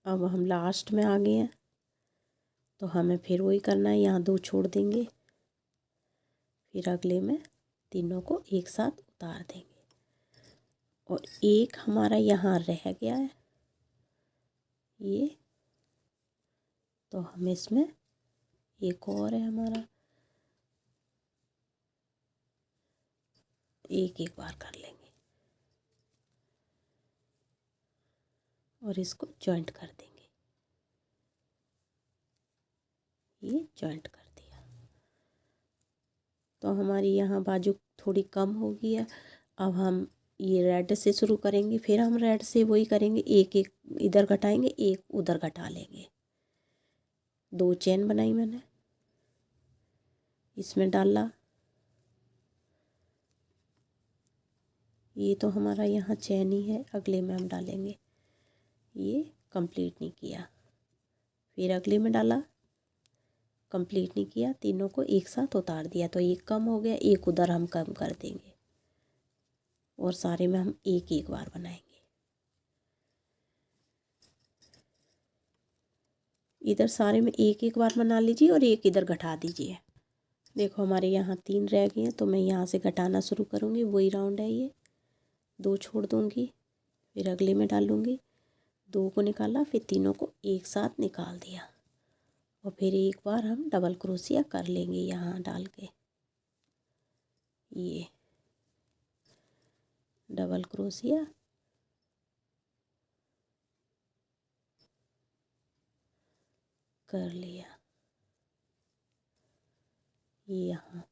अब हम लास्ट में आ गए हैं, तो हमें फिर वही करना है, यहाँ 2 छोड़ देंगे, फिर अगले में तीनों को एक साथ उतार देंगे, और एक हमारा यहाँ रह गया है ये, तो हम इसमें एक और है हमारा, एक एक बार कर लेंगे और इसको जॉइंट कर देंगे, ये जॉइंट कर दिया। तो हमारी यहाँ बाजू थोड़ी कम हो गई है। अब हम ये रेड से शुरू करेंगे, फिर हम रेड से वही करेंगे, एक एक इधर घटाएंगे, एक उधर घटा लेंगे। 2 चेन बनाई मैंने, इसमें डाला, ये तो हमारा यहाँ चेन ही है, अगले में हम डालेंगे, ये कंप्लीट नहीं किया, फिर अगले में डाला, कंप्लीट नहीं किया, तीनों को एक साथ उतार दिया, तो एक कम हो गया, एक उधर हम कम कर देंगे, और सारे में हम एक एक बार बनाएंगे। इधर सारे में एक एक बार बना लीजिए और एक इधर घटा दीजिए। देखो हमारे यहाँ 3 रह गए हैं, तो मैं यहाँ से घटाना शुरू करूँगी, वही राउंड है ये, 2 छोड़ दूँगी, फिर अगले में डालूँगी, 2 को निकाला, फिर तीनों को एक साथ निकाल दिया, और फिर एक बार हम डबल क्रोशिया कर लेंगे यहाँ डाल के, ये डबल क्रोशिया, कर लिया ये यहाँ।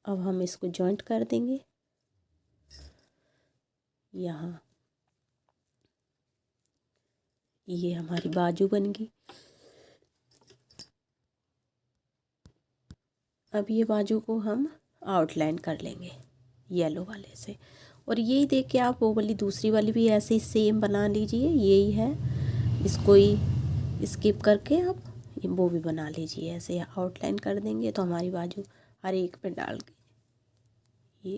अब हम इसको जॉइंट कर देंगे यहाँ, ये हमारी बाजू बन गई। अब ये बाजू को हम आउटलाइन कर लेंगे येलो वाले से, और यही देख के आप वो वाली दूसरी वाली भी ऐसे ही सेम बना लीजिए, यही है, इसको ही स्किप करके आप वो भी बना लीजिए, ऐसे आउटलाइन कर देंगे तो हमारी बाजू हर एक पे डाल के,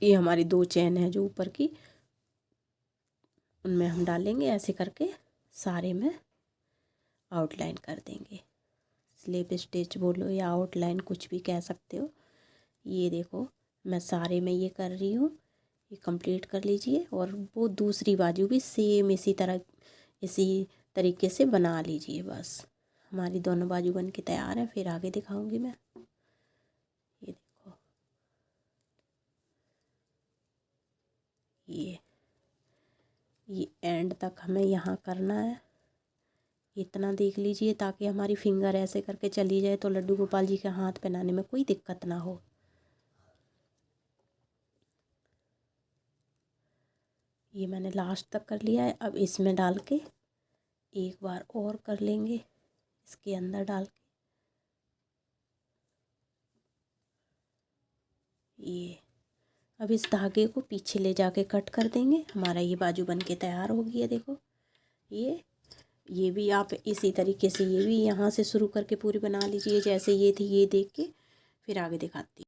ये हमारी 2 चेन है जो ऊपर की, उनमें हम डालेंगे ऐसे करके सारे में आउटलाइन कर देंगे। स्लिप स्टिच बोलो या आउटलाइन कुछ भी कह सकते हो। ये देखो मैं सारे में ये कर रही हूँ, ये कंप्लीट कर लीजिए। और वो दूसरी बाजू भी सेम इसी तरीके से बना लीजिए। बस हमारी दोनों बाजू बन के तैयार है। फिर आगे दिखाऊंगी मैं। ये देखो ये एंड तक हमें यहाँ करना है। इतना देख लीजिए ताकि हमारी फिंगर ऐसे करके चली जाए तो लड्डू गोपाल जी के हाथ पहनाने में कोई दिक्कत ना हो। ये मैंने लास्ट तक कर लिया है। अब इसमें डाल के एक बार और कर लेंगे, इसके अंदर डाल के। ये अब इस धागे को पीछे ले जाके कट कर देंगे। हमारा ये बाजू बन के तैयार हो गई है। देखो ये भी आप इसी तरीके से ये भी यहाँ से शुरू करके पूरी बना लीजिए जैसे ये थी। ये देख के फिर आगे दिखाती हूँ।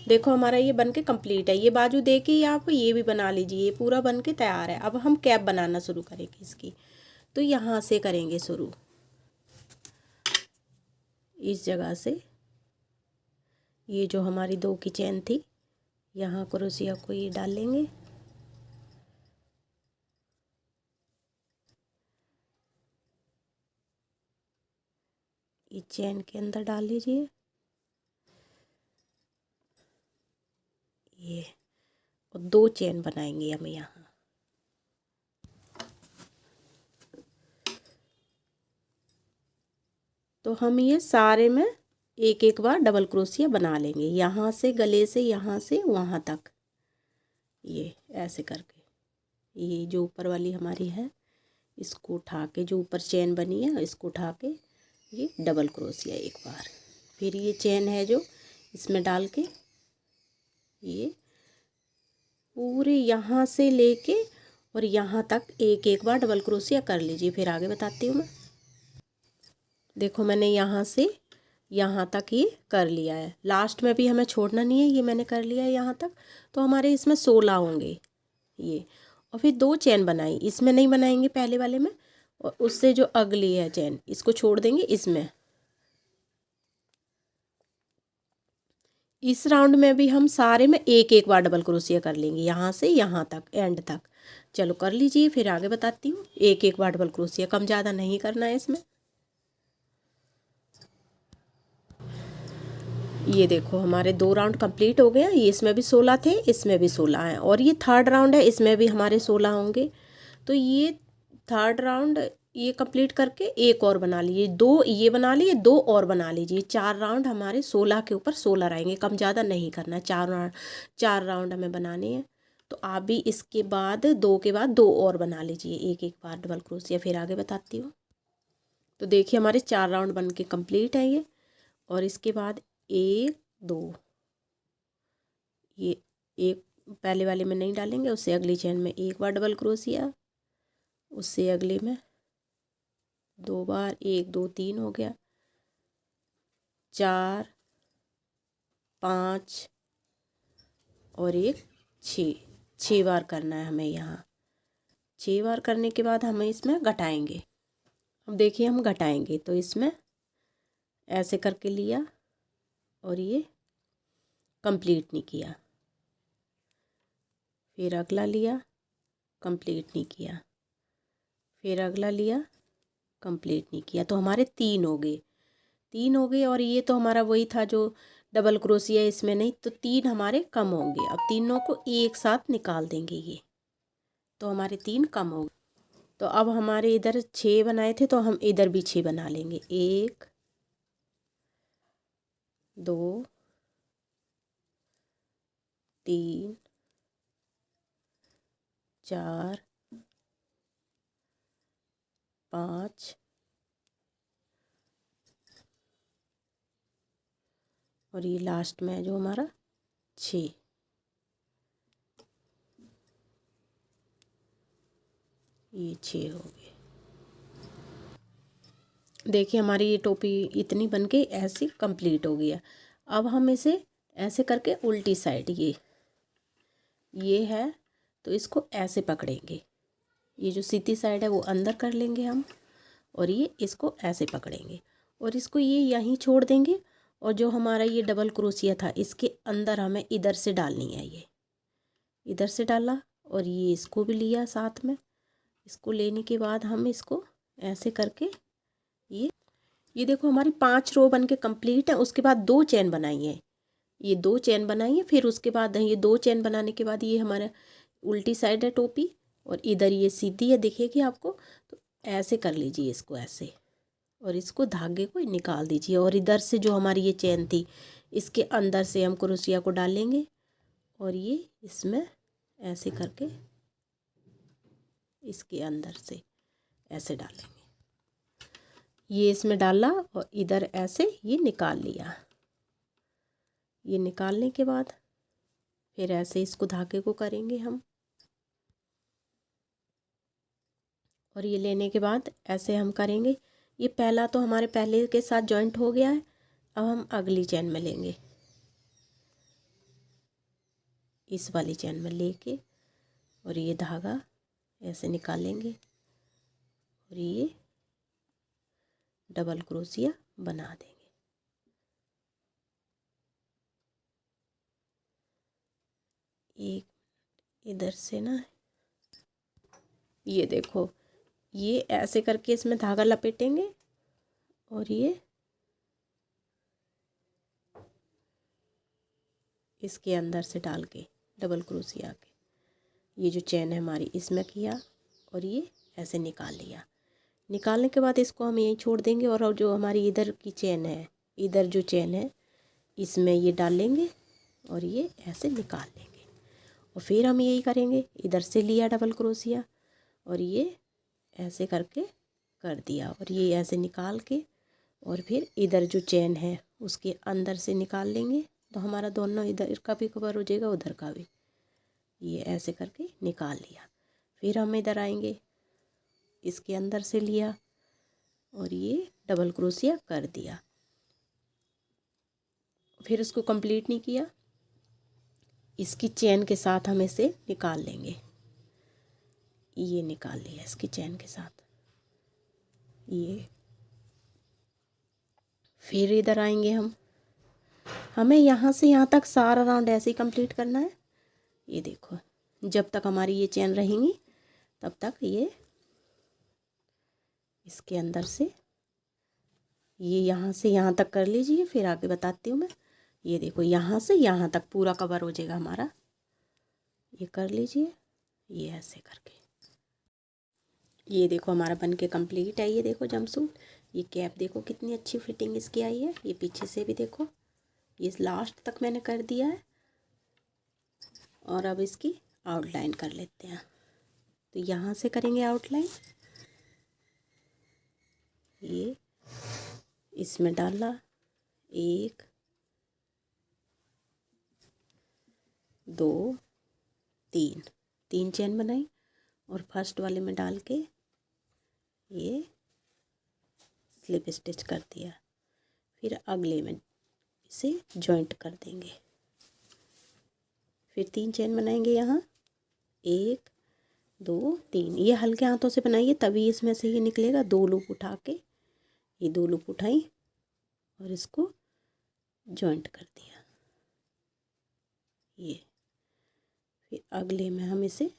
देखो हमारा ये बन के कम्प्लीट है। ये बाजू देख के आप ये भी बना लीजिए। ये पूरा बन के तैयार है। अब हम कैप बनाना शुरू करेंगे इसकी। तो यहाँ से करेंगे शुरू, इस जगह से। ये जो हमारी 2 की चेन थी, यहाँ क्रोशिया को ये डाल लेंगे। ये चेन के अंदर डाल लीजिए। ये और 2 चेन बनाएंगे हम यहाँ। तो हम ये सारे में एक एक बार डबल क्रोशिया बना लेंगे, यहाँ से गले से यहाँ से वहाँ तक। ये ऐसे करके ये जो ऊपर वाली हमारी है इसको उठा के, जो ऊपर चेन बनी है इसको उठा के ये डबल क्रोशिया एक बार। फिर ये चेन है जो इसमें डाल के ये पूरे यहाँ से लेके और यहाँ तक एक एक बार डबल क्रोशिया कर लीजिए। फिर आगे बताती हूँ मैं। देखो मैंने यहाँ से यहाँ तक ये कर लिया है। लास्ट में भी हमें छोड़ना नहीं है। ये मैंने कर लिया है यहाँ तक। तो हमारे इसमें 16 होंगे ये। और फिर 2 चेन बनाई, इसमें नहीं बनाएंगे पहले वाले में। और उससे जो अगली है चेन इसको छोड़ देंगे इसमें। इस राउंड में भी हम सारे में एक एक बार डबल क्रोशिया कर लेंगे, यहाँ से यहाँ तक एंड तक। चलो कर लीजिए, फिर आगे बताती हूँ। एक एक बार डबल क्रोशिया, कम ज़्यादा नहीं करना है इसमें। ये देखो हमारे 2 राउंड कंप्लीट हो गए हैं। ये इसमें भी 16 थे, इसमें भी 16 हैं। और ये 3rd राउंड है, इसमें भी हमारे 16 होंगे। तो ये 3rd राउंड ये कंप्लीट करके एक और बना लीजिए। 2 ये बना लिए, 2 और बना लीजिए। 4 राउंड हमारे 16 के ऊपर 16 रहेंगे। कम ज़्यादा नहीं करना। 4 राउंड हमें बनाने हैं। तो आप भी इसके बाद 2 के बाद 2 और बना लीजिए एक एक बार डबल क्रोशिया। फिर आगे बताती हूँ। तो देखिए हमारे 4 राउंड बन के कम्प्लीट है ये। और इसके बाद 1 2 ये एक पहले वाले में नहीं डालेंगे, उससे अगली चेन में एक बार डबल क्रोशिया, उससे अगले में 2 बार, 1 2 3 हो गया, 4 5 और 1 6 बार करना है हमें यहाँ। 6 बार करने के बाद हमें इसमें घटाएंगे। अब देखिए हम घटाएंगे तो इसमें ऐसे करके लिया और ये कंप्लीट नहीं किया। फिर अगला लिया, कंप्लीट नहीं किया। फिर अगला लिया, कंप्लीट नहीं किया। तो हमारे 3 हो गए। 3 हो गए। और ये तो हमारा वही था जो डबल क्रोशिया इसमें नहीं, तो 3 हमारे कम होंगे। अब तीनों को एक साथ निकाल देंगे ये, तो हमारे 3 कम हो गए। तो अब हमारे इधर 6 बनाए थे तो हम इधर भी 6 बना लेंगे। 1 2 3 4 5 और ये लास्ट में है जो हमारा 6। ये 6 हो गए। देखिए हमारी ये टोपी इतनी बन के ऐसे कंप्लीट हो गया। अब हम इसे ऐसे करके उल्टी साइड ये है तो इसको ऐसे पकड़ेंगे। ये जो सीधी साइड है वो अंदर कर लेंगे हम, और ये इसको ऐसे पकड़ेंगे और इसको ये यहीं छोड़ देंगे। और जो हमारा ये डबल क्रोशिया था इसके अंदर हमें इधर से डालनी है, ये इधर से डाला और ये इसको भी लिया साथ में। इसको लेने के बाद हम इसको ऐसे करके ये देखो हमारी 5 रो बन के कंप्लीट है। उसके बाद 2 चेन बनाई है, ये 2 चेन बनाई है। फिर उसके बाद ये 2 चेन बनाने के बाद ये हमारा उल्टी साइड है टोपी और इधर ये सीधी है, दिखेगी आपको। तो ऐसे कर लीजिए इसको ऐसे और इसको धागे को निकाल दीजिए। और इधर से जो हमारी ये चेन थी इसके अंदर से हम क्रोशिया को डालेंगे और ये इसमें ऐसे करके इसके अंदर से ऐसे डालेंगे। ये इसमें डाला और इधर ऐसे ये निकाल लिया। ये निकालने के बाद फिर ऐसे इसको धागे को करेंगे हम और ये लेने के बाद ऐसे हम करेंगे। ये पहला तो हमारे पहले के साथ जॉइंट हो गया है। अब हम अगली चेन में लेंगे, इस वाली चेन में लेके और ये धागा ऐसे निकालेंगे और ये डबल क्रोशिया बना देंगे। एक इधर से ना ये देखो ये ऐसे करके इसमें धागा लपेटेंगे और ये इसके अंदर से डाल के डबल क्रोशिया के ये जो चेन है हमारी इसमें किया और ये ऐसे निकाल लिया। निकालने के बाद इसको हम यहीं छोड़ देंगे और जो हमारी इधर की चेन है, इधर जो चेन है इसमें ये डालेंगे और ये ऐसे निकाल लेंगे। और फिर हम यही करेंगे, इधर से लिया डबल क्रोशिया और ये ऐसे करके कर दिया और ये ऐसे निकाल के और फिर इधर जो चेन है उसके अंदर से निकाल लेंगे। तो हमारा दोनों इधर का भी कवर हो जाएगा उधर का भी। ये ऐसे करके निकाल लिया। फिर हम इधर आएंगे, इसके अंदर से लिया और ये डबल क्रोशिया कर दिया। फिर इसको कंप्लीट नहीं किया, इसकी चेन के साथ हम इसे निकाल लेंगे। ये निकाल लिया इसकी चेन के साथ ये। फिर इधर आएंगे हमें यहाँ से यहाँ तक सारा राउंड ऐसे ही कंप्लीट करना है। ये देखो जब तक हमारी ये चेन रहेंगी तब तक ये इसके अंदर से ये यहाँ से यहाँ तक कर लीजिए, फिर आगे बताती हूँ मैं। ये देखो यहाँ से यहाँ तक पूरा कवर हो जाएगा हमारा। ये कर लीजिए ये ऐसे करके। ये देखो हमारा बन के कंप्लीट है। ये देखो जंपसूट, ये कैप देखो कितनी अच्छी फिटिंग इसकी आई है। ये पीछे से भी देखो, ये लास्ट तक मैंने कर दिया है। और अब इसकी आउटलाइन कर लेते हैं। तो यहाँ से करेंगे आउटलाइन। ये इसमें डाला 1 2 3 चेन बनाई और फर्स्ट वाले में डाल के ये स्लिप स्टिच कर दिया। फिर अगले में इसे जॉइंट कर देंगे। फिर 3 चेन बनाएंगे यहाँ 1 2 3। ये हल्के हाथों से बनाइए तभी इसमें से ये निकलेगा। 2 लूप उठा के ये 2 लूप उठाई और इसको जॉइंट कर दिया ये। फिर अगले में हम इसे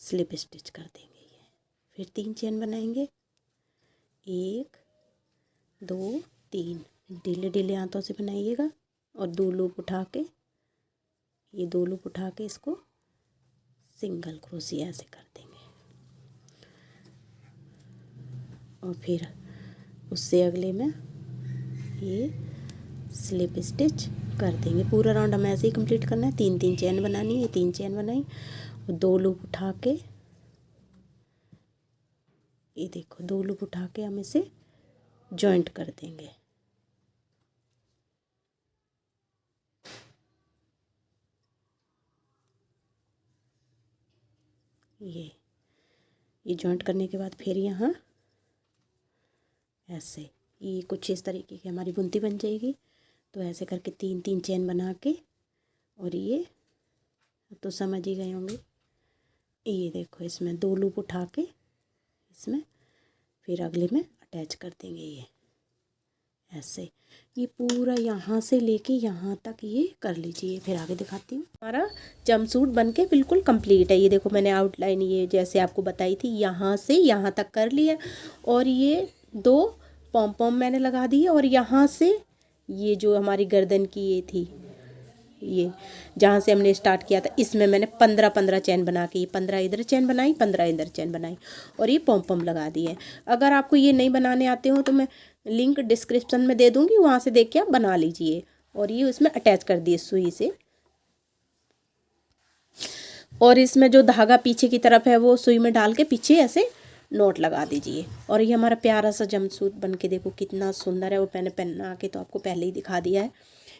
स्लिप स्टिच कर देंगे ये। फिर 3 चेन बनाएंगे 1 2 3। ढीले ढीले हाथों से बनाइएगा और 2 लूप उठा के ये 2 लूप उठा के इसको सिंगल क्रोशिया ऐसे कर देंगे। और फिर उससे अगले में ये स्लिप स्टिच कर देंगे। पूरा राउंड हमें ऐसे ही कंप्लीट करना है। 3 चेन बनानी है। 3 चेन बनाई और 2 लूप उठा के ये देखो 2 लूप उठा के हम इसे जॉइंट कर देंगे। ये जॉइंट करने के बाद फिर यहाँ ऐसे ये कुछ इस तरीके की हमारी बुनती बन जाएगी। तो ऐसे करके 3 चेन बना के और ये तो समझ ही गए होंगे। ये देखो इसमें 2 लूप उठा के इसमें, फिर अगले में अटैच कर देंगे। ये ऐसे ये पूरा यहाँ से लेके यहाँ तक ये कर लीजिए। फिर आगे दिखाती हूँ। हमारा जंपसूट बनके बिल्कुल कंप्लीट है। ये देखो मैंने आउटलाइन ये जैसे आपको बताई थी यहाँ से यहाँ तक कर लिया, और ये 2 पॉम पॉम मैंने लगा दिए, और यहाँ से ये जो हमारी गर्दन की ये थी, ये जहाँ से हमने स्टार्ट किया था, इसमें मैंने 15 चैन बना के, ये 15 इधर चैन बनाई, 15 इधर चैन बनाई, और ये पॉम पॉम लगा दिए। अगर आपको ये नहीं बनाने आते हो तो मैं लिंक डिस्क्रिप्शन में दे दूँगी, वहाँ से देख के आप बना लीजिए। और ये उसमें अटैच कर दिए सुई से, और इसमें जो धागा पीछे की तरफ है वो सुई में डाल के पीछे ऐसे नोट लगा दीजिए। और ये हमारा प्यारा सा जंपसूट बन के देखो कितना सुंदर है। वो मैंने पहना के तो आपको पहले ही दिखा दिया है।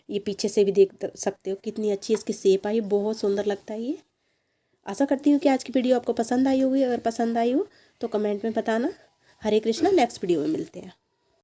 ये पीछे से भी देख सकते हो कितनी अच्छी इसकी शेप आई, बहुत सुंदर लगता है ये। आशा करती हूँ कि आज की वीडियो आपको पसंद आई होगी। अगर पसंद आई हो तो कमेंट में बताना। हरे कृष्णा, नेक्स्ट वीडियो में मिलते हैं।